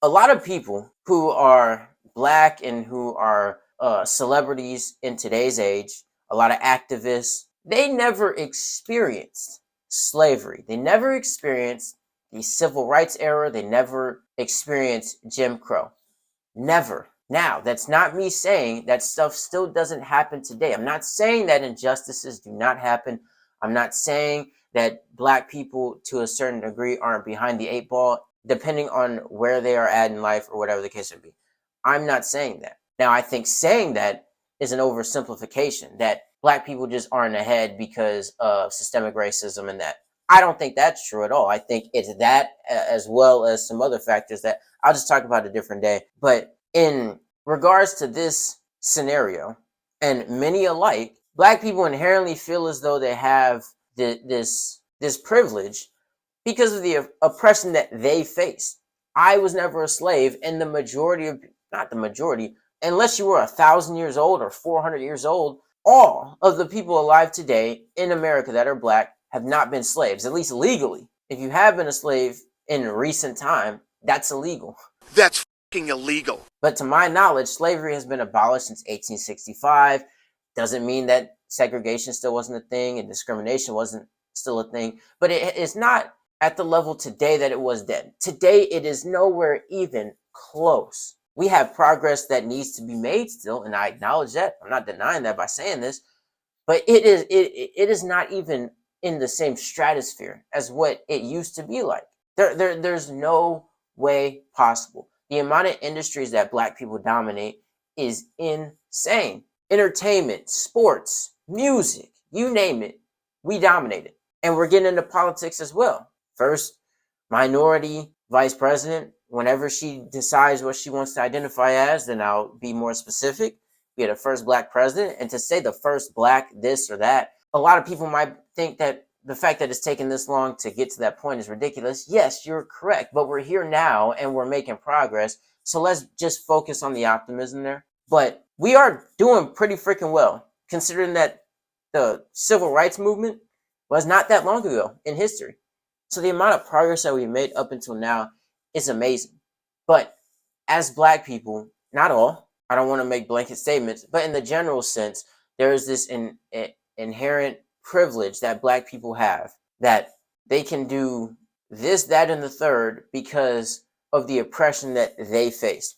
a lot of people who are black and who are celebrities in today's age, a lot of activists, they never experienced slavery. They never experienced the civil rights era. They never experienced Jim Crow. Never. Now, that's not me saying that stuff still doesn't happen today. I'm not saying that injustices do not happen. I'm not saying that black people to a certain degree aren't behind the eight ball, depending on where they are at in life or whatever the case may be. I'm not saying that. Now, I think saying that is an oversimplification, that black people just aren't ahead because of systemic racism and that. I don't think that's true at all. I think it's that as well as some other factors that I'll just talk about a different day. But in regards to this scenario, and many alike, black people inherently feel as though they have this privilege because of the oppression that they face. I was never a slave, and the majority of, not the majority, unless you were 1,000 years old or 400 years old, all of the people alive today in America that are black have not been slaves, at least legally. If you have been a slave in recent time, that's illegal. That's fucking illegal. But to my knowledge, slavery has been abolished since 1865. Doesn't mean that segregation still wasn't a thing and discrimination wasn't still a thing, but it's not at the level today that it was then. Today, it is nowhere even close. We have progress that needs to be made still, and I acknowledge that. I'm not denying that by saying this, but it is not even in the same stratosphere as what it used to be like. There's no way possible. The amount of industries that black people dominate is insane. Entertainment, sports, music, you name it, we dominate it. And we're getting into politics as well. First, minority vice president. Whenever she decides what she wants to identify as, then I'll be more specific. We had a first black president. And to say the first black this or that, a lot of people might think that the fact that it's taken this long to get to that point is ridiculous. Yes, you're correct. But we're here now and we're making progress. So let's just focus on the optimism there. But we are doing pretty freaking well, considering that the civil rights movement was not that long ago in history. So the amount of progress that we made up until now is amazing. But as black people, not all, I don't want to make blanket statements, but in the general sense, there is this inherent privilege that black people have, that they can do this, that, and the third because of the oppression that they face.